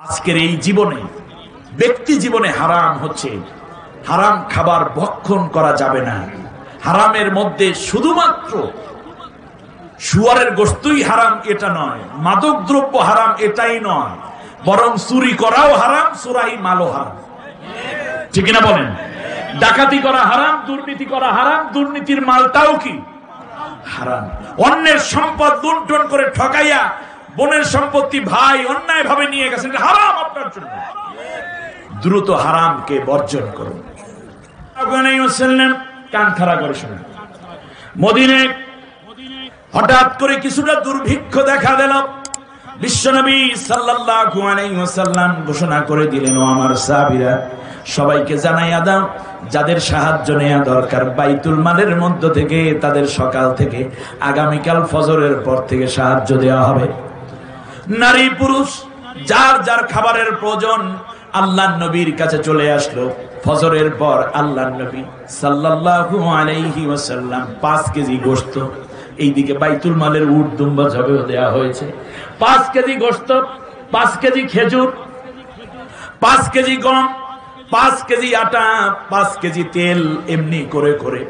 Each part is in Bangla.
আজকের এই জীবনে ব্যক্তি জীবনে হারাম হচ্ছে, হারাম খাবার ভক্ষণ করা যাবে না। হারামের মধ্যে শুধুমাত্র শুয়ারের গোশতই হারাম এটা নয়, মাদক দ্রব্য হারাম এটাই নয়, বরং চুরি করাও হারাম, চোরাই মালও হারাম। ঠিক না বলেন? ডাকাতি করা হারাম, দুর্নীতি করা হারাম, দুর্নীতির মালটাও কি হারাম। অন্যের সম্পদ লুণ্ঠন করে ঠকাইয়া বোনের সম্পত্তি ভাই অন্যায় ভাবে নিয়ে গেছেন, হারাম আপনার জন্য। দ্রুত হারামকে বর্জন করুন। কান খাড়া করে শুনেন, মদিনায় হঠাৎ করে কিছুটা দুর্ভিক্ষ দেখা দিল। বিশ্বনবী সাল্লাল্লাহু আলাইহি ওয়াসাল্লাম ঘোষণা করে দিলেন, ও আমার সাহাবীরা, সবাইকে জানাইয়া দাও যাদের সাহায্য নেওয়া দরকার বাইতুল মালের মধ্য থেকে তাদের সকাল থেকে আগামীকাল ফজরের পর থেকে সাহায্য দেওয়া হবে। নারী পুরুষ যার যার খাবারের প্রয়োজন আল্লাহর নবীর কাছে চলে আসলো। ফজরের পর আল্লাহর নবী সাল্লাল্লাহু আলাইহি ওয়াসাল্লাম 5 কেজি গোশত, এইদিকে বাইতুল মালের উট দুম্বা জবে দেওয়া হয়েছে, 5 কেজি গোশত, 5 কেজি খেজুর, 5 কেজি গম, 5 কেজি আটা, 5 কেজি তেল, এমনি করে করে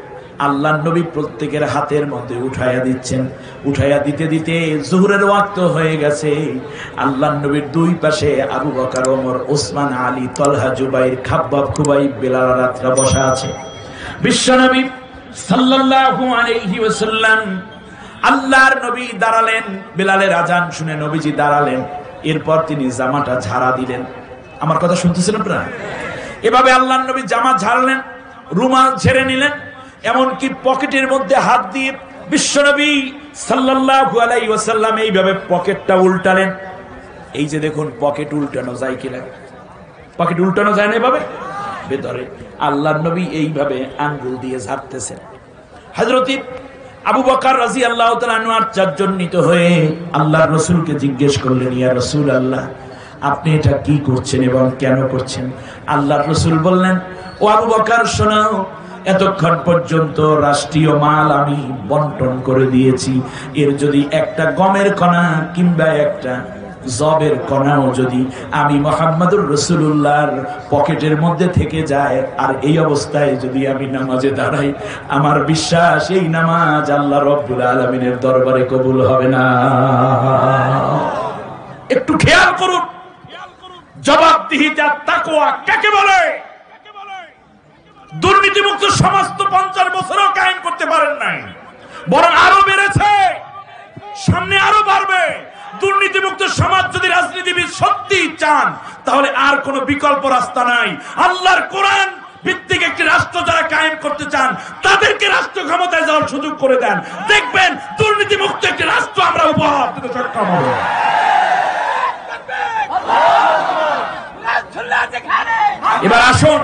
আল্লাহর নবী প্রত্যেকের হাতের মধ্যে উঠাইয়া দিচ্ছেন। উঠাইয়া দিতে দিতে জোহরের ওয়াক্ত হয়ে গেছে। আল্লাহর নবীর দুই পাশে আবু বকর, ওমর, ওসমান, আলী, তলহা, জুবাইর, খাব্বাব, খুবাইব, বেলাল রাতরা বসা আছে। বিশ্বনবী সাল্লাল্লাহু আলাইহি ওয়াসাল্লাম আল্লাহর নবী দাঁড়ালেন, বেলালের আজান শুনে নবীজি দাঁড়ালেন। এরপর তিনি জামাটা ঝাড়া দিলেন। আমার কথা শুনতেছেন আপনারা? এভাবে আল্লাহর নবী জামা ঝাড়লেন, রুমাল ছেড়ে নিলেন, এমনকি পকেটের মধ্যে হাত দিয়ে বিশ্বনবী সাল্লাল্লাহু আলাইহি ওয়াসাল্লাম এইভাবে পকেটটা উল্টালেন। এই যে দেখুন, পকেট উল্টানো যায় কিনা? পকেট উল্টানো যায় না এভাবে ভেতরে। আল্লাহর নবী এইভাবে আঙ্গুল দিয়ে ঝাড়তেছেন। হযরত আবু বকর রাদিয়াল্লাহু তাআলা আনহু আশ্চর্যান্বিত হয়ে আল্লাহর রাসূলকে জিজ্ঞেস করলেন, ইয়া রাসূলুল্লাহ, আপনি এটা কি করছেন এবং কেন করছেন? আল্লাহর রাসূল বললেন, ও আবু বকর শোনো, এতক্ষণ পর্যন্ত রাষ্ট্রীয় মাল আমি বন্টন করে দিয়েছি। এর যদি একটা গমের কণা কিংবা একটা জবের কণাও যদি আমি মুহাম্মদুর রাসূলুল্লাহর পকেটের মধ্যে থেকে যায়, আর এই অবস্থায় যদি আমি নামাজে দাঁড়াই, আমার বিশ্বাস এই নামাজ আল্লাহ রাব্বুল আলামিনের দরবারে কবুল হবে না। একটু খেয়াল করুন, জবাবদিহিতা তাকওয়া কাকে বলে? দুর্নীতিমুক্ত সমাজ তো 50 বছরও কায়েম করতে পারেন নাই, বরং আরো বেড়েছে, সামনে আরো বাড়বে। দুর্নীতিমুক্ত সমাজ যদি রাজনীতিবিদ সত্যি চান, তাহলে আর কোনো বিকল্প রাস্তা নাই। আল্লাহর কোরআন ভিত্তিক একটি রাষ্ট্র যারা কায়েম করতে চান, তাদেরকে রাষ্ট্র ক্ষমতায় যাওয়ার সুযোগ করে দেন, দেখবেন দুর্নীতিমুক্ত একটি রাষ্ট্র আমরা উপহার দিতে সক্ষম হব। এবার আসুন,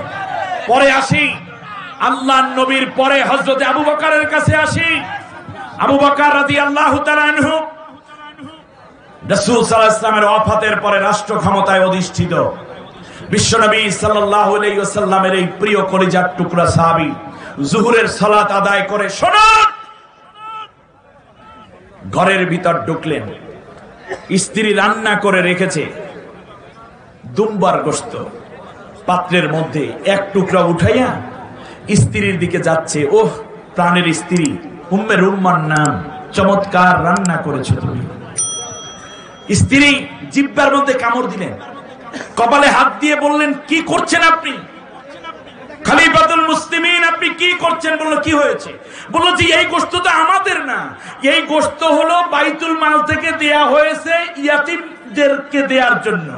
পরে আসি আল্লাহর নবীর পরে হযরত আবু বকরের কাছে আসি। আবু বকর রাদিয়াল্লাহু তাআলা আনহু রাসূল সাল্লাল্লাহু আলাইহি ওয়াসাল্লামের ওয়াফাতের পরে রাষ্ট্র ক্ষমতায় অধিষ্ঠিত। বিশ্বনবী সাল্লাল্লাহু আলাইহি ওয়াসাল্লামের এই প্রিয় কলিজার টুকরা সাহাবী যুহরের সালাত আদায় করে শুনুন, ঘরের ভিতর ঢুকলেন। স্ত্রী রান্না করে রেখেছে দুম্বার গোশত, পাত্রের মধ্যে এক টুকরা উঠাইয়া স্ত্রীর দিকে যাচ্ছে। ওহ, প্রাণের স্ত্রী, উম্মে রুম্মার নাম, চমৎকার রান্না করেছো তুমি। স্ত্রী জিহ্বার মধ্যে কামড় দিলেন, কপালে হাত দিয়ে বললেন, কি করছেন আপনি? খলিফাতুল মুসলিমিন, আপনি কি করছেন? বলল, কি হয়েছে? বলল যে এই গোশত তো আমাদের না, এই গোশত হলো বাইতুল মাল থেকে দেয়া হয়েছে ইয়াতীমদেরকে দেওয়ার জন্য,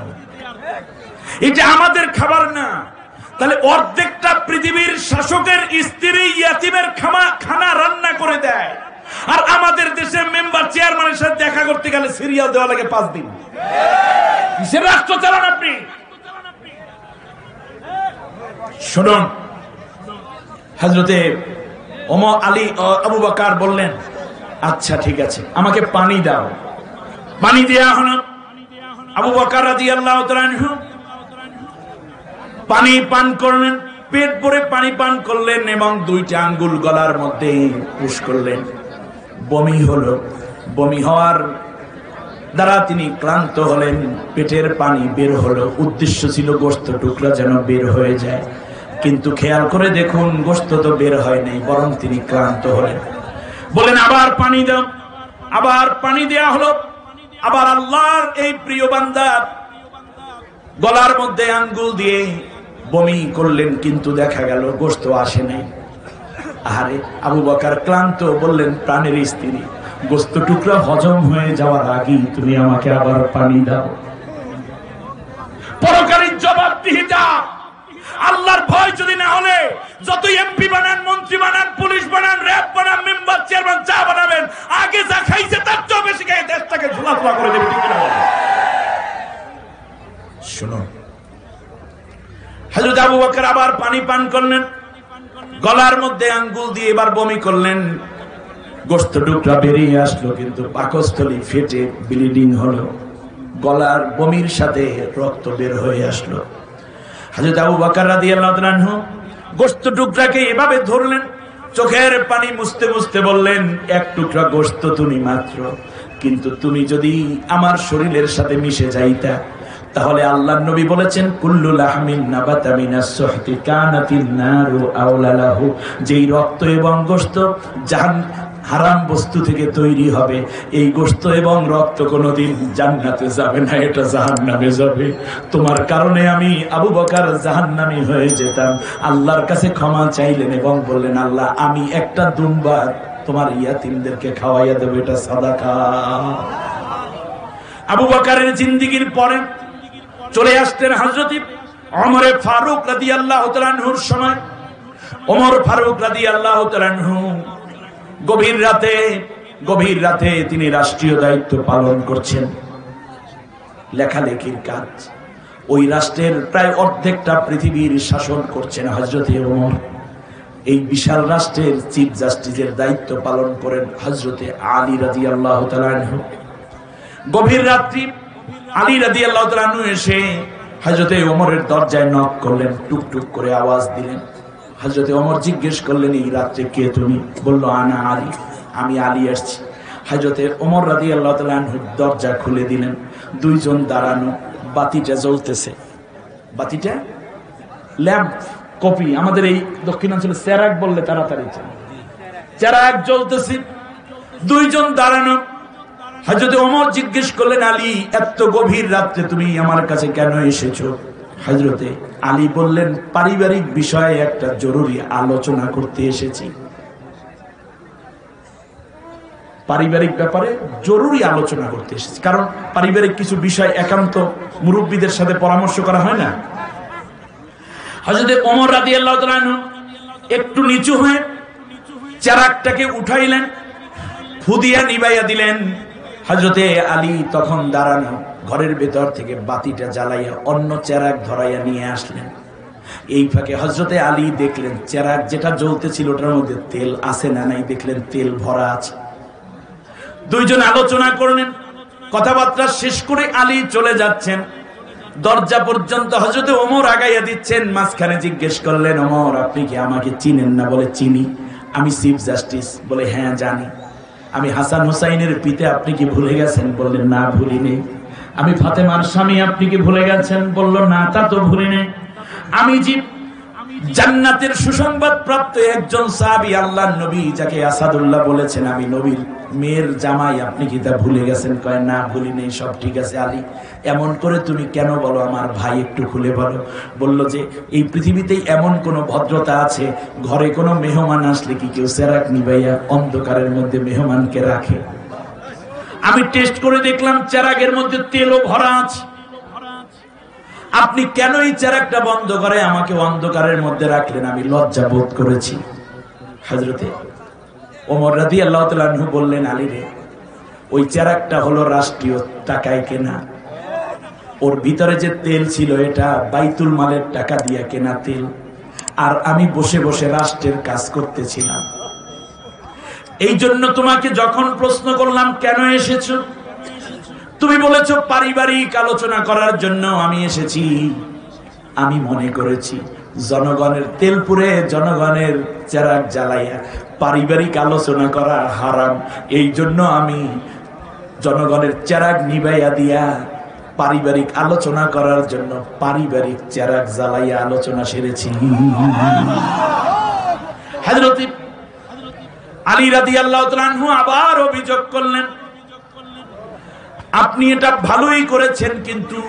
এটা আমাদের খাবার না। তাহলে অর্ধেকটা পৃথিবীর শাসকের স্ত্রী ইয়াতীমের খানা রান্না করে দেয়, আর আমাদের দেশের মেম্বার চেয়ারম্যানের সাথে দেখা করতে গেলে সিরিয়াল দেওয়া লাগে 5 দিন। কিসের রাষ্ট্র চালান আপনি? শুনুন, হযরতে ওমর, আলী, আবু বকর বললেন, আচ্ছা ঠিক আছে, আমাকে পানি দাও। পানি দেয়া হলো। আবু বকর রাদিয়াল্লাহু তাআলা আনহু পানি পান করলেন, পেট ভরে পানি পান করলেন এবং 2টা আঙ্গুল গলার মধ্যে পুশ করলেন। বমি হলো। বমি হওয়ার দ্বারা তিনি ক্লান্ত হলেন, পেটের পানি বের হলো, উদ্দেশ্য ছিল গোশত টুকরা যেন বের হয়ে যায়, কিন্তু খেয়াল করে দেখুন গোশত তো বের হয় নাই, বরং তিনি ক্লান্ত হলেন। বলেন আবার পানি দাও, আবার পানি দেয়া হলো। আবার আল্লাহর এই প্রিয় বান্দা গলার মধ্যে আঙ্গুল দিয়ে বমি করলেন, কিন্তু দেখা গেল গোশত আসে নাই। আরে আবু বকর ক্লান্ত, বললেন প্রাণের স্ত্রী, গোশত টুকরা হজম হয়ে যাওয়ার আগেই তুমি আমাকে আবার পানি দাও। পরকালীন জবাবদিহিতা, আল্লাহর ভয় যদি না হলে যত এমপি বানান, মন্ত্রী বানান, পুলিশ বানান, র‍্যাব বানান, মেম্বার, চেয়ারম্যান যা বানাবেন, আগে যা খাইছে তার চেয়ে বেশি খেয়ে দেশটাকে ঝুলাফুলা করে দেবে, ঠিক না? শুনুন, হযরত আবু বকর আবার পানি পান করলেন, গলার মধ্যে আঙ্গুল দিয়ে এবার বমি করলেন, গোশত টুকরা বেরিয়ে আসলো, কিন্তু পাকস্থলী ফেটে ব্লিডিং হলো, গলার বমির সাথে রক্ত বের হয়ে আসলো। হযরত আবু বকর রাদিয়াল্লাহু তাআলা আনহু গোশত টুকরাকে এভাবে ধরলেন, চোখের পানি মুছতে মুছতে বললেন, এক টুকরা গোশত তুমি মাত্র, কিন্তু তুমি যদি আমার শরীরের সাথে মিশে যাইতা, তাহলে আল্লাহর নবী বলেছেন কুল্লু লাহমিন নাবাতা মিনাস সুহতি কানাতিন নারু আওলা লাহু, যেই রক্ত এবং গোশত হারাম বস্তু থেকে তৈরি হবে, এই গোশত এবং রক্ত কোনোদিন জান্নাতে যাবে না, এটা জাহান্নামে যাবে। তোমার কারণে আমি আবু বকর জাহান্নামী হয়ে যেতাম। আল্লাহর কাছে ক্ষমা চাইলেন এবং বললেন, আল্লাহ আমি একটা দুম্বা তোমার ইয়াতীমদেরকে খাওয়াইয়া দেব, এটা সাদাকা। আবু বকরের জিন্দেগীর পরে চলে আসতেন হযরত ওমর ফারুক রাদিয়াল্লাহু তাআলা আনহুর সময়। ওমর ফারুক রাদিয়াল্লাহু তাআলা আনহু গভীর রাতে তিনি রাষ্ট্রীয় দায়িত্ব পালন করছেন, লেখালেখির কাজ। ওই রাষ্ট্রের প্রায় অর্ধেকটা পৃথিবীর শাসন করছেন হযরত ওমর। এই বিশাল রাষ্ট্রের চিফ জাস্টিসের দায়িত্ব পালন করেন হযরত আলী রাদিয়াল্লাহু তাআলা আনহু। গভীর রাত্রি আলী রাদিয়াল্লাহু তাআলা আনহু এসে হযরত ওমরের দরজায় নক করলেন, টুকটুক করে আওয়াজ দিলেন। হযরত ওমর জিজ্ঞেস করলেন, এই রাত্রে কে তুমি? বলল, আনা আলী, আমি আলী আসছি। হযরত ওমর রাদিয়াল্লাহু তাআলা আনহু দরজা খুলে দিলেন। দুইজন দাঁড়ানো, বাতিটা জ্বলতেছে, বাতিটা ল্যাম্প কপি, আমাদের এই দক্ষিণাঞ্চলে চেরাগ বললে তাড়াতাড়ি, চেরাগ জ্বলতেছে, দুইজন দাঁড়ানো। হযরত ওমর জিজ্ঞেস করলেন, আলী এত গভীর রাত্রে তুমি আমার কাছে কেন এসেছো? হযরতে আলী বললেন, পারিবারিক বিষয়ে একটা জরুরি আলোচনা করতে এসেছি। পারিবারিক ব্যাপারে জরুরি আলোচনা করতে এসেছি, কারণ পারিবারিক কিছু বিষয় একান্ত মুরব্বীদের সাথে পরামর্শ করা হয় না। হযরত ওমর রাদিয়াল্লাহু তাআলা আনহু একটু নিচু হয়ে চেরাগটাকে উঠাইলেন, ফুদিয়া নিভাইয়া দিলেন। হযরতে আলী তখন দাঁড়ানো, ঘরের ভেতর থেকে বাতিটা জ্বালাইয়া অন্য চেরাগ ধরাইয়া নিয়ে আসলেন। এই ফাঁকে হযরতে আলী দেখলেন চেরাগ যেটা জ্বলতেছিল ওটার মধ্যে তেল আছে না নাই, দেখলেন তেল ভরা আছে। দুইজন আলোচনা করলেন, কথাবার্তা শেষ করে আলী চলে যাচ্ছেন, দরজা পর্যন্ত হযরতে ওমর আগাইয়া দিচ্ছেন। মাঝখানে জিজ্ঞেস করলেন, ওমর আপনি কি আমাকে চিনেন না? বলে, চিনি। আমি চিফ জাস্টিস। বলে, হ্যাঁ জানি। আমি হাসান হুসাইনের পিতা, আপনি কি ভুলে গেছেন? বললেন, না ভুলি নেই। আমি ফাতেমার স্বামী, আপনি কি ভুলে গেছেন? বলল, না তা তো ভুলি নেই। আমি যে জান্নাতের সুসংবাদ প্রাপ্ত একজন সাহাবী, আল্লাহর নবী যাকে আসাদুল্লাহ বলেছেন, আমি নবীর মেয়ের জামাই, আপনি কি তা ভুলে গেছেন? কয়, না ভুলি নেই, সব ঠিক আছে। আলী এমন করে তুমি কেন বলো? আমার ভাই একটু খুলে বলো। বলল যে এই পৃথিবীতেই এমন কোন ভদ্রতা আছে, ঘরে কোনো মেহমান আসলে কি কেউ চেরাগ নিভাইয়া অন্ধকারের মধ্যে মেহমানকে রাখে? আমি টেস্ট করে দেখলাম চেরাগের মধ্যে তেলও ভরা আছে। আপনি কেন এই চেরাগটা বন্ধ করে আমাকে অন্ধকারের মধ্যে রাখলেন? আমি লজ্জা বোধ করেছি। হযরতে ওমর রাদিয়াল্লাহু তাআলা আনহু বললেন, আলী রে, ওই চেরাগটা হলো রাষ্ট্রীয় টাকায় কেনা। ওর ভিতরে যে তেল ছিল এটা বাইতুল মালের টাকা দিয়ে কেনা তেল, আর আমি বসে বসে রাষ্ট্রের কাজ করতেছিলাম। এই জন্য তোমাকে যখন প্রশ্ন করলাম কেন এসেছো, তুমি বলেছো পারিবারিক আলোচনা করার জন্য আমি এসেছি। আমি মনে করেছি জনগণের তেল পুড়ে জনগণের চেরাগ জ্বালাইয়া পারিবারিক আলোচনা করা হারাম, এই জন্য আমি জনগণের চেরাগ নিভাইয়া দিয়া পারিবারিক আলোচনা করার জন্য পারিবারিক চেরাগ জ্বালাইয়া আলোচনা সেরেছি। হযরত আলী রাদিয়াল্লাহু তাআলা আনহু আবার অভিযোগ করলেন, আপনি এটা ভালোই করেছেন, কিন্তু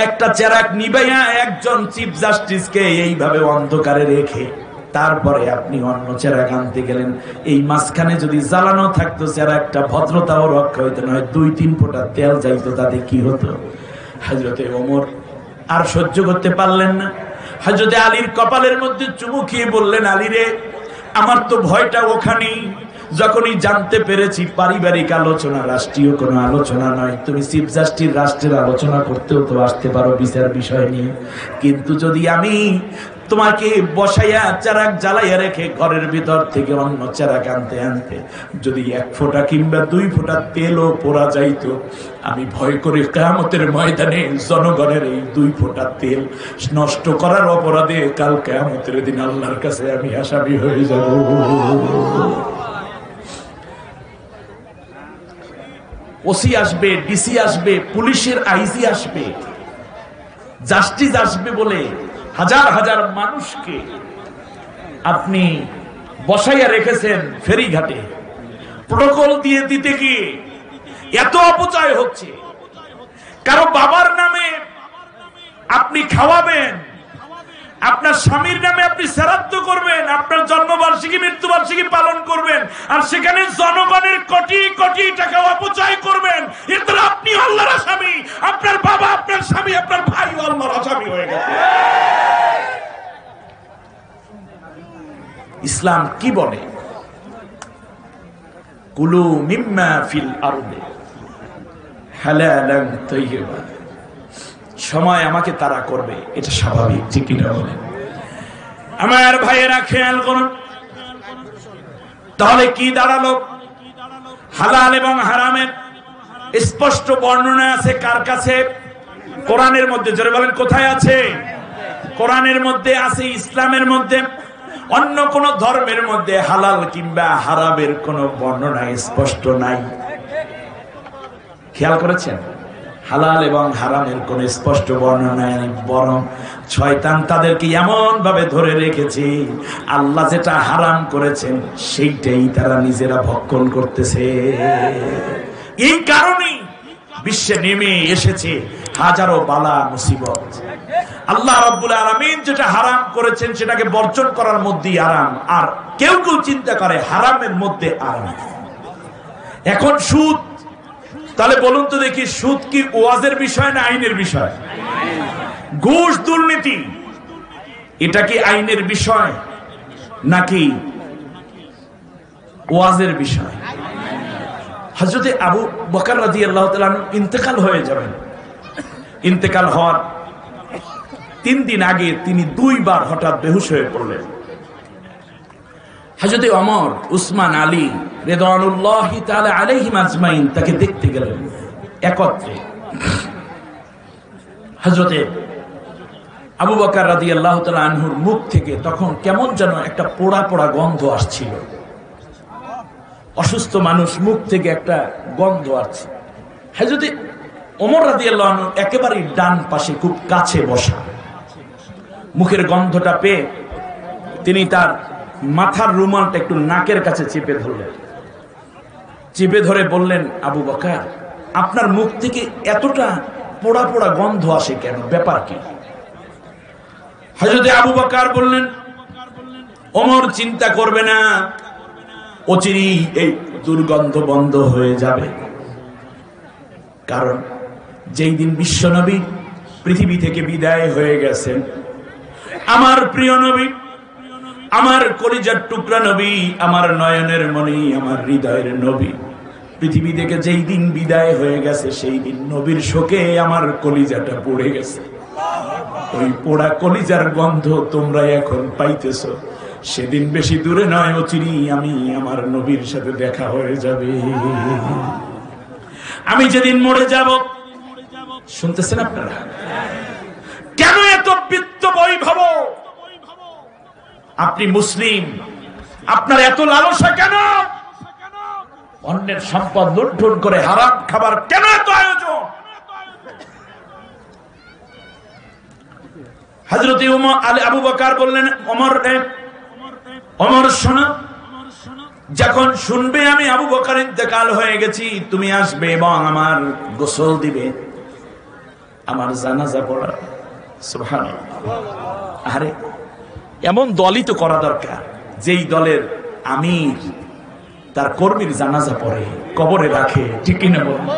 একটা চেরাগ নিভাইয়া একজন চিফ জাস্টিসকে এইভাবে অন্ধকারে রেখে তারপরে আপনি অন্য চেরাগ আনতে গেলেন। এই মাঝখানে যদি জ্বালানো থাকতো চেরাগটা, ভদ্রতাও রক্ষা হইতো, নয় 2-3 ফোঁটা তেল যাইতো, তাতে কি হতো? হযরতে ওমর আর সহ্য করতে পারলেন না। হযরতে আলীর কপালের মধ্যে চুমু খেয়ে বললেন, আলী রে, আমার তো ভয়টা ওখানেই, যখনই জানতে পেরেছি পারিবারিক আলোচনা, রাষ্ট্রীয় কোনো আলোচনা নয়। তুমি চিফ জাস্টিস রাষ্ট্রের আলোচনা করতেও তো আসতে পারো বিচার বিষয় নিয়ে, কিন্তু যদি আমি তোমাকে বসাইয়া চেরাগ জ্বালাইয়া রেখে ঘরের ভিতর থেকে অন্য চেরাগ আনতে আনতে যদি 1 ফোঁটা কিংবা 2 ফোঁটা তেলও পোড়া যাইতো, আমি ভয় করে কিয়ামতের ময়দানে জনগণের এই 2 ফোঁটা তেল নষ্ট করার অপরাধে কাল কিয়ামতের দিন আল্লাহর কাছে আমি আসামি হয়ে যাব। ওসি আসবে, ডিসি আসবে, পুলিশের আইজি আসবে, জাস্টিস আসবে বলে হাজার হাজার মানুষকে আপনি বসাইয়া রেখেছেন ফেরিঘাটে। প্রটোকল দিয়ে দিতে গিয়ে এত অপচয় হচ্ছে। কারো বাবার নামে আপনি খাওয়াবেন, আপনার স্বামীর নামে আপনি শ্রাদ্ধ করবেন, আপনার জন্মবার্ষিকী মৃত্যুবার্ষিকী পালন করবেন, আর সেখানে জনগণের কোটি কোটি টাকা অপচয় করবেন। এর দ্বারা আপনি আল্লাহর আসামি, আপনার বাবা, আপনার স্বামী, আপনার ভাই আল্লাহর আসামি হয়ে গেছে। ইসলাম কি বলে? কুলু মিম্মা ফিল আরদি হালালান তাইয়্যিবা। সময় আমাকে তারা করবে, এটা স্বাভাবিক, ঠিক না বলেন? আমার ভাইয়েরা খেয়াল করুন, তাহলে কি দাঁড়ালো? হালাল এবং হারামের স্পষ্ট বর্ণনা আছে কার কাছে? কোরআনের মধ্যে। জোরে বলেন, কোথায় আছে? কোরআনের মধ্যে আছে। ইসলামের মধ্যে, অন্য কোন ধর্মের মধ্যে হালাল কিংবা হারামের কোন বর্ণনা স্পষ্ট নাই। খেয়াল করেছেন? হালাল এবং হারামের কোন স্পষ্ট বর্ণনা নেই, বরং শয়তান তাদেরকে এমন ভাবে ধরে রেখেছে, আল্লাহ যেটা হারাম করেছেন সেইটাই তারা নিজেরা ভক্ষণ করতেছে। এই কারণেই বিশ্বে নেমে এসেছে হাজারো বালা মুসিবত। আল্লাহ রাব্বুল আলামিন যেটা হারাম করেছেন সেটাকে বর্জন করার মধ্যেই আরাম, আর কেউ কেউ চিন্তা করে হারামের মধ্যে আরাম। এখন সুদ, তাহলে বলুন তো দেখি, সুদ কি ওয়াজের বিষয় না আইনের বিষয়? ঘুষ, দুর্নীতি, এটা কি আইনের বিষয় নাকি ওয়াজের বিষয়? হযরতে আবু বকর রাদিয়াল্লাহু তাআলা ইন্তেকাল হয়ে যাবেন। ইন্তেকাল হওয়ার 3 দিন আগে তিনি 2 বার হঠাৎ বেহুশ হয়ে পড়লেন। হযরতে ওমর, উসমান, আলী রিদওয়ানুল্লাহি তাআলা আলাইহিম আজমাইন তাকে দেখতে গেলেন একত্রে। হযরতে আবু বকর রাদিয়াল্লাহু তাআলা আনহুর মুখ থেকে তখন কেমন যেন একটা পোড়া পোড়া গন্ধ আসছিল। অসুস্থ মানুষ, মুখ থেকে একটা গন্ধ আসছে। হযরতে ওমর রাদিয়াল্লাহু আনহু একেবারে ডান পাশে খুব কাছে বসা। মুখের গন্ধটা পেয়ে তিনি তার মাথার রুমালটা একটু নাকের কাছে চেপে ধরলেন। চেপে ধরে বললেন, আবু বকর, আপনার মুখ থেকে এতটা পোড়া পোড়া গন্ধ আসে কেন? ব্যাপার কি? হযরতে আবু বকর বললেন, ওমর, চিন্তা করবে না, অচিরেই এই দুর্গন্ধ বন্ধ হয়ে যাবে। কারণ যেই দিন বিশ্বনবী পৃথিবী থেকে বিদায় হয়ে গেছেন, আমার প্রিয় নবী, আমার কলিজার টুকরা নবী, আমার নয়নের মণি, আমার হৃদয়ের নবী পৃথিবী থেকে যেই দিন বিদায় হয়ে গেছে, সেই দিন নবীর শোকে আমার কলিজাটা পুড়ে গেছে। ওই পোড়া কলিজার গন্ধ তোমরা এখন পাইতেছ, সেদিন বেশি দূরে নয়, অচিরেই আমি আমার নবীর সাথে দেখা হয়ে যাবে। আমি যেদিন মরে যাব, শুনতেছেন আপনারা? কেন এত বৃত্ত বৈভব? আপনি মুসলিম, আপনার এত লালসা কেন? অন্যের সম্পদ লুণ্ঠন করে হারাম খাবার কেন এত আয়োজন? হযরত আবু বকর বললেন, ওমর শোনো, যখন শুনবে আমি আবু বকর ইন্তেকাল হয়ে গেছি, তুমি আসবে এবং আমার গোসল দিবে, আমার জানাজা পড়াবে। সুবহানাল্লাহ। আরে এমন দলই তো করা দরকার যেই দলের আমির তার কর্মীর জানাজা পড়ে, কবরে রাখে, ঠিক কিনা বলুন?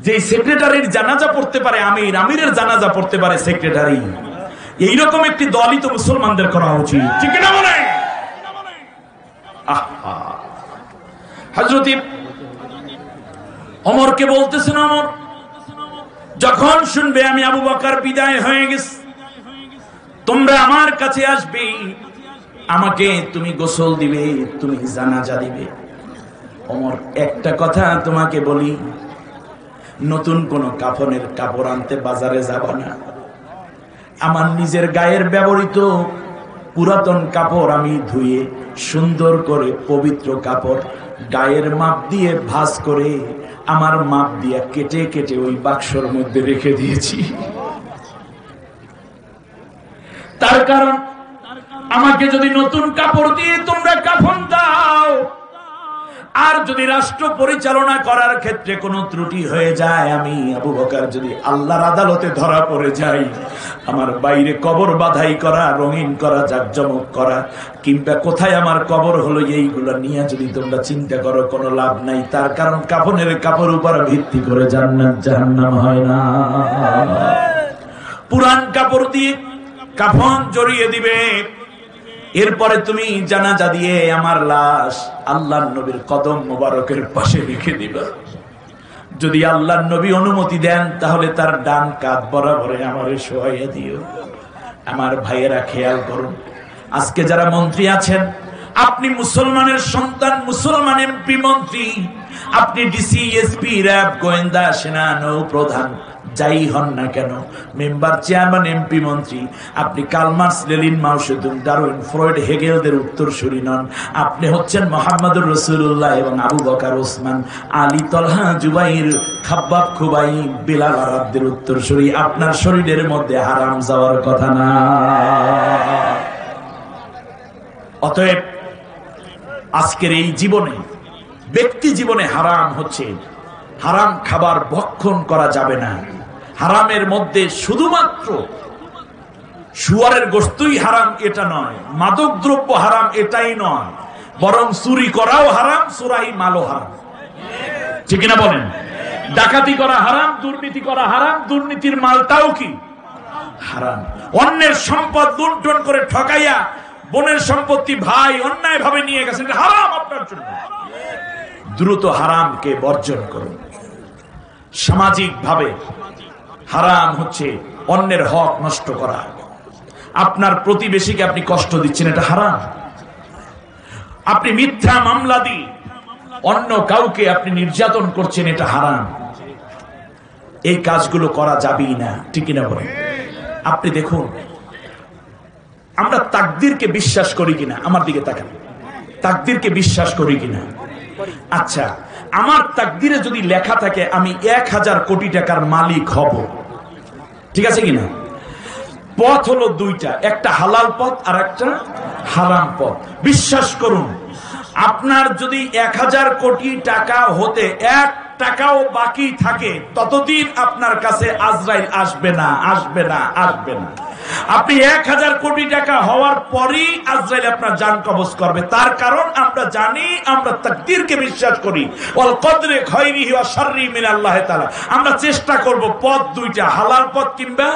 যে সেক্রেটারির জানাজা পড়তে পারে আমির, আমিরের জানাজা পড়তে পারে সেক্রেটারি, এইরকম একটি দলই তো মুসলমানদের করা উচিত, ঠিক কিনা বলে? হযরত ওমরকে বলতেছেন, ওমর যখন শুনবে আমি আবু বকর বিদায় হয়ে গেছি, তোমরা আমার কাছে আসবে, আমাকে তুমি গোসল দিবে, তুমি জানাজা দিবে। ওমর একটা কথা তোমাকে বলি, নতুন কোন কাফনের কাপড় আনতে বাজারে যাব না। আমার নিজের গায়ের ব্যবহৃত পুরাতন কাপড় আমি ধুয়ে সুন্দর করে পবিত্র কাপড় গায়ের মাপ দিয়ে ভাঁজ করে আমার মাপ দিয়ে কেটে কেটে ওই বাক্সর মধ্যে রেখে দিয়েছি। তার কারণ আমাকে যদি নতুন কাপড় দিয়ে তোমরা কাফন দাও, আর যদি রাষ্ট্র পরিচালনা করার ক্ষেত্রে কোনো ত্রুটি হয়ে যায়, আমি আবু বকর যদি আল্লাহর আদালতে ধরা পড়ে যাই, আমার বাইরে কবর বাধাই করা, রঙিন করা, জাকজমক করা, কিংবা কোথায় আমার কবর হলো, এইগুলো নিয়ে যদি তোমরা চিন্তা করো, কোনো লাভ নাই। তার কারণ কাফনের কাপড় উপর ভিত্তি করে জান্নাত জাহান্নাম হয় না। পুরান কাপড় দিয়ে কাফন জড়িয়ে দিবে, এরপরে তুমি জানাজা দিয়ে আমার লাশ আল্লাহর নবীর কদম মোবারকের পাশে রেখে দিবা। যদি আল্লাহর নবী অনুমতি দেন, তাহলে তার ডান কাঁধ বরাবরে আমারে শোয়াইয়া দিও। আমার ভাইয়েরা খেয়াল করুন, আজকে যারা মন্ত্রী আছেন, আপনি মুসলমানের সন্তান, মুসলমান এমপি মন্ত্রী, আপনি ডিসি, এসপি, র্যাব, গোয়েন্দা, সেনা, নৌ প্রধান, যাই হন না কেন, মেম্বার, চেয়ারম্যান, এমপি, মন্ত্রী, আপনি কার্ল মার্কস, লেনিন, মাও সেতুং, ডারউইন, ফ্রয়েড, হেগেলদের উত্তরসূরি নন। আপনি হচ্ছেন মুহাম্মদুর রাসূলুল্লাহ এবং আবু বকর, ওসমান, আলী, তলহা, জুবাইর, খাব্বাব, খুবাই, বিলাল আরবদের উত্তরসূরি। আপনার শরীরের মধ্যে হারাম যাওয়ার কথা না। অতএব আজকের এই জীবনে, ব্যক্তি জীবনে হারাম হচ্ছে, হারাম খাবার ভক্ষণ করা যাবে না। হারামের মধ্যে শুধুমাত্র শুয়ারের গোশতই হারাম এটা নয়, মাদক দ্রব্য হারাম এটাই নয়, বরং চুরি করাও হারাম, চোরাই মালও হারাম, ঠিক না বলেন? ডাকাতি করা হারাম, দুর্নীতি করা হারাম, দুর্নীতির মালটাও কি হারাম। অন্যের সম্পদ লুণ্ঠন করে ঠকাইয়া বোনের সম্পত্তি ভাই অন্যায় ভাবে নিয়ে গেছেন, এটা হারাম আপনার জন্য। দ্রুত হারামকে বর্জন করুন। সামাজিক ভাবে হারাম হচ্ছে অন্যের হক নষ্ট করা। আপনার প্রতিবেশীকে আপনি কষ্ট দিচ্ছেন, এটা হারাম। আপনি মিথ্যা মামলা দিয়ে অন্য কাউকে আপনি নির্যাতন করছেন, এটা হারাম। এই কাজগুলো করা যাবেই না, ঠিক না বলেন? আপনি দেখুন, আমরা তাকদীরকে বিশ্বাস করি কিনা, আমার দিকে তাকান, তাকদীরকে বিশ্বাস করি কিনা? আচ্ছা, আমার তাকদীরে যদি লেখা থাকে আমি 1000 কোটি টাকার মালিক হব, ঠিক আছে কিনা? পথ হলো দুইটা, একটা হালাল পথ আর একটা হারাম পথ। বিশ্বাস করুন, আপনার যদি 1000 কোটি টাকা হতে 1 টাকাও বাকি থাকে, ততদিন আপনার কাছে আজরাইল আসবে না, আসবে না, আসবে না। আপনি 1000 কোটি টাকা হওয়ার পরই আজরাইল আপনার জান কবজ করবে। তার কারণ আমরা জানি, আমরা তাকদীরকে বিশ্বাস করি। ওয়াল কদরে খায়রিহি ওয়া শাররিহি মিনাল্লাহি তাআলা। আমরা চেষ্টা করব পথ দুইটা, হালাল পথ কিংবা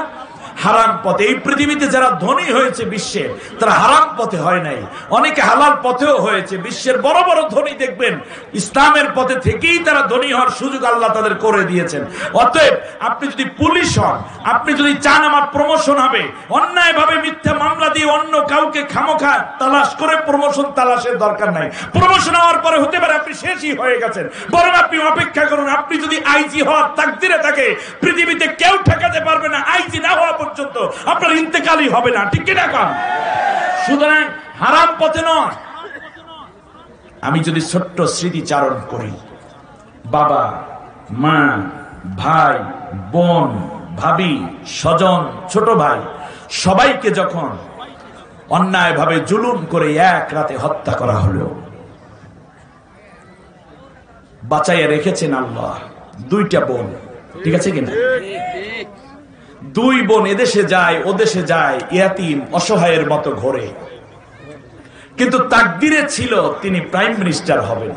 হারাম পথে। এই পৃথিবীতে যারা ধনী হয়েছে বিশ্বে, তারা হারাম পথে হয় নাই, অনেকে হালাল পথেও হয়েছে। বিশ্বের বড় বড় ধনী দেখবেন ইসলামের পথে থেকেই তারা ধনী হওয়ার সুযোগ আল্লাহ তাদের করে দিয়েছেন। অতএব আপনি যদি পুলিশ হন, আপনি যদি চান আমার প্রমোশন হবে, অন্যায় ভাবে মিথ্যা মামলা দিয়ে অন্য কাউকে খামোখা তালাশ করে প্রমোশন তালাশের দরকার নাই। প্রমোশন হওয়ার পরে হতে পারে আপনি শেষই হয়ে গেছেন, বরং আপনি অপেক্ষা করুন। আপনি যদি আইজি হওয়ার তাকদীরে থাকে, পৃথিবীতে কেউ ঠেকাতে পারবে না, আইজি না হওয়া পর্যন্ত আপনার ইন্তেকালই হবে না, ঠিক কি না? সুতরাং হারাম পথে নয়, আমি যদি ছোট্ট স্মৃতিচারণ করি, বাবা, মা, ভাই, বোন, ভাবি, স্বজন, ছোট ভাই সবাইকে যখন অন্যায়ভাবে জুলুম করে এক রাতে হত্যা করা হলো, বাঁচাইয়া রেখেছেন আল্লাহ। দুইটা বোন, ঠিক আছে কিনা? দুই বোন এদেশে যায় ওদেশে যায়, ইয়াতিম অসহায়ের মতো ঘোরে, কিন্তু তাকদিরে ছিল তিনি প্রাইম মিনিস্টার হবেন।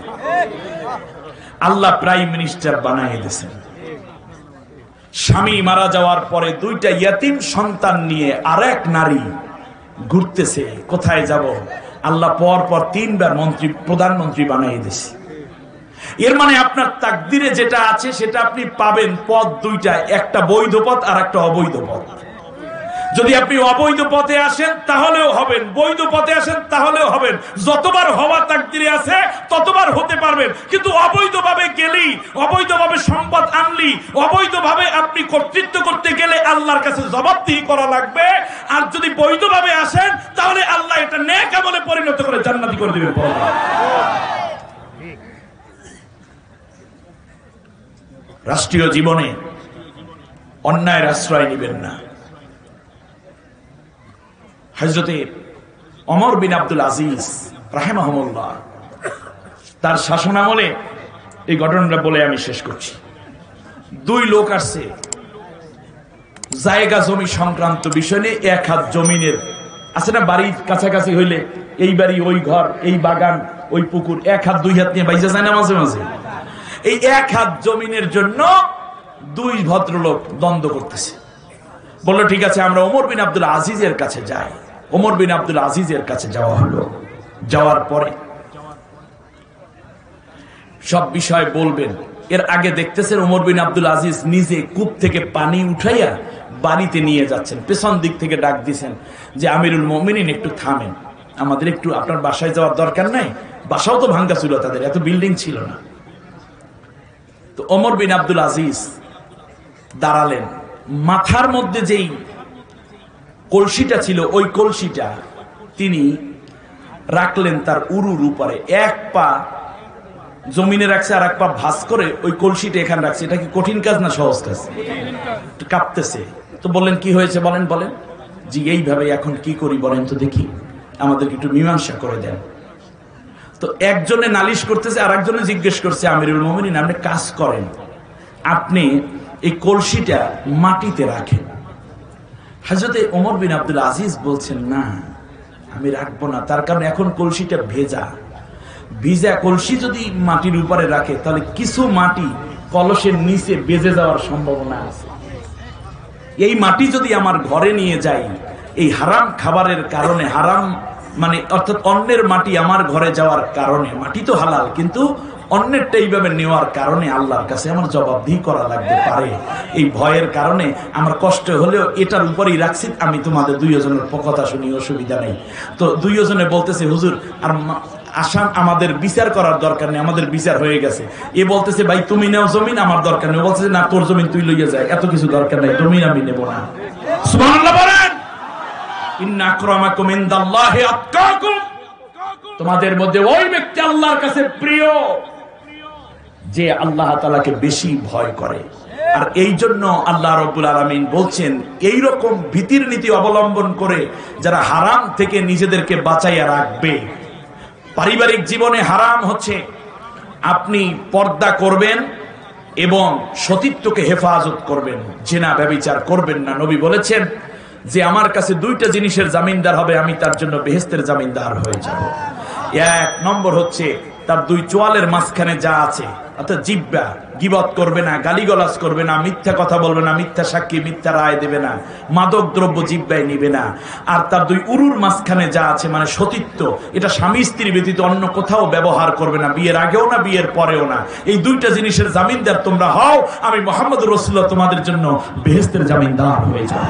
আল্লাহ প্রাইম মিনিস্টার বানাই দিয়েছেন। স্বামী মারা যাওয়ার পরে দুইটা ইয়াতিম সন্তান নিয়ে আরেক নারী ঘুরতেছে, কোথায় যাব? আল্লাহ পর পর 3 বার প্রধানমন্ত্রী বানাই দিয়েছে। এর মানে আপনার তাকদিরে যেটা আছে সেটা আপনি পাবেন। পথ দুইটা, একটা বৈধ পথ আর একটা অবৈধ পথ। যদি আপনি অবৈধ পথে আসেন তাহলেও হবেন, বৈধ পথে আসেন তাহলেও হবেন। যতবার হওয়া তাকদিরে আছে ততবার হতে পারবেন। কিন্তু অবৈধভাবে গেলেই, অবৈধভাবে সম্পদ আনলি, অবৈধভাবে আপনি কর্তৃত্ব করতে গেলে আল্লাহর কাছে জবাবদিহি করা লাগবে। আর যদি বৈধভাবে আসেন তাহলে আল্লাহ এটা নেক আমলে পরিণত করে জান্নাতি করে দিবেন। রাষ্ট্রীয় জীবনে অন্যায়ের আশ্রয় নেবেন না। হযরতে ওমর বিন আব্দুল আজিজ রাহিমাহুল্লাহ, তার শাসনামলে এই ঘটনাটা বলে আমি শেষ করছি। 2 লোক আসছে জায়গা জমি সংক্রান্ত বিষয় নিয়ে। 1 হাত জমিনের আছে না, বাড়ির কাছাকাছি হইলে এই বাড়ি, ওই ঘর, এই বাগান, ওই পুকুর, 1 হাত 2 হাত নিয়ে বাইজা যায় না মাঝে মাঝে। এই 1 হাত জমিনের জন্য 2 ভদ্রলোক দ্বন্দ্ব করতেছে। বললো ঠিক আছে আমরা ওমর বিন আব্দুল আজিজের কাছে যাই। ওমর বিন আব্দুল আজিজের কাছে যাওয়া হলো। যাওয়ার পরে সব বিষয় বলবেন। এর আগে দেখতেছেন ওমর বিন আব্দুল আজিজ নিজে কূপ থেকে পানি উঠাইয়া বাড়িতে নিয়ে যাচ্ছেন। পেছন দিক থেকে ডাক দিচ্ছেন যে আমিরুল মুমিনিন একটু থামেন, আমাদের একটু আপনার বাসায় যাওয়ার দরকার নাই। বাসাও তো ভাঙ্গা ছিল, তাদের এত বিল্ডিং ছিল না। তো ওমর বিন আব্দুল আজিজ দাঁড়ালেন। মাথার মধ্যে যেই কলসিটা ছিল ওই কলসিটা তিনি রাখলেন তার উরুর উপরে। 1 পা জমিনে রাখছে আর 1 পা ভাঁজ করে ওই কলসিটা এখানে রাখছে। এটা কি কঠিন কাজ না সহজ কাজ? কাঁপতেছে। তো বললেন কি হয়েছে বলেন বলেন। জি এইভাবে এখন কি করি বলেন তো দেখি, আমাদেরকে একটু মীমাংসা করে দেন। তো একজনে নালিশ করতেছে আর একজনে জিজ্ঞেস করছে আমিরুল মুমিনিন আপনি কাজ করেন, আপনি এই কলসিটা মাটিতে রাখেন। হযরতে ওমর বিন আব্দুল আজিজ বলছেন না আমি রাখবো না, তার কারণ এখন কলসিটা ভেজা। ভিজা কলসি যদি মাটির উপরে রাখে তাহলে কিছু মাটি কলসের নিচে বেজে যাওয়ার সম্ভাবনা আছে। এই মাটি যদি আমার ঘরে নিয়ে যাই, এই হারাম খাবারের কারণে, হারাম মানে অর্থাৎ অন্যের মাটি আমার ঘরে যাওয়ার কারণে, মাটি তো হালাল কিন্তু অন্যেরটা এইভাবে নেওয়ার কারণে আল্লাহর কাছে আমার জবাবদিহি করা লাগতে পারে। এই ভয়ের কারণে আমার কষ্ট হলেও এটার উপরেই রাখছি, আমি তোমাদের 2 জনের কথা শুনি, অসুবিধা নেই। তো 2 জনে বলতেছে হুজুর আর আসাম আমাদের বিচার করার দরকার নেই, আমাদের বিচার হয়ে গেছে। এ বলতেছে ভাই তুমি নাও জমিন, আমার দরকার নেই। বলতেছে না তোর জমিন তুই লইয়া যায়, এত কিছু দরকার নেই, জমিন আমি নেব না। সুবহানাল্লাহ বলেন। ইন্না আকরামাকুম ইনদাল্লাহি আতকাকুম, তোমাদের মধ্যে ওই ব্যক্তি আল্লাহর কাছে প্রিয় যে আল্লাহ তাআলাকে বেশি ভয় করে। আর এই জন্য আল্লাহ রাব্বুল আলামিন বলছেন এই রকম ভীতির নীতি অবলম্বন করে যারা হারাম থেকে নিজেদেরকে বাঁচাইয়া রাখবে। পারিবারিক জীবনে হারাম হচ্ছে আপনি পর্দা করবেন এবং সতীত্বকে হেফাজত করবেন, জিনা ব্যভিচার করবেন না। নবী বলেছেন যে আমার কাছে 2টা জিনিসের জামিনদার হবে, আমি তার জন্য বেহেশতের জামিনদার হয়ে যাব। 1 নম্বর হচ্ছে তার 2 চোয়ালের মাঝখানে যা আছে, অর্থাৎ জিহ্বা, গীবত করবে না, গালিগালাজ করবে না, মিথ্যা কথা বলবে না, মিথ্যা সাক্ষী, মিথ্যা রায় দেবে না, মাদক দ্রব্য জিহ্বায় নিবে না। আর তার 2 উরুর মাঝখানে যা আছে মানে সতীত্ব, এটা স্বামী স্ত্রী ব্যতীত অন্য কোথাও ব্যবহার করবে না, বিয়ের আগেও না বিয়ের পরেও না। এই 2টা জিনিসের জামিনদার তোমরা হও, আমি মুহাম্মদ রাসূলুল্লাহ তোমাদের জন্য বেহেশতের জামিনদার হয়ে যাব।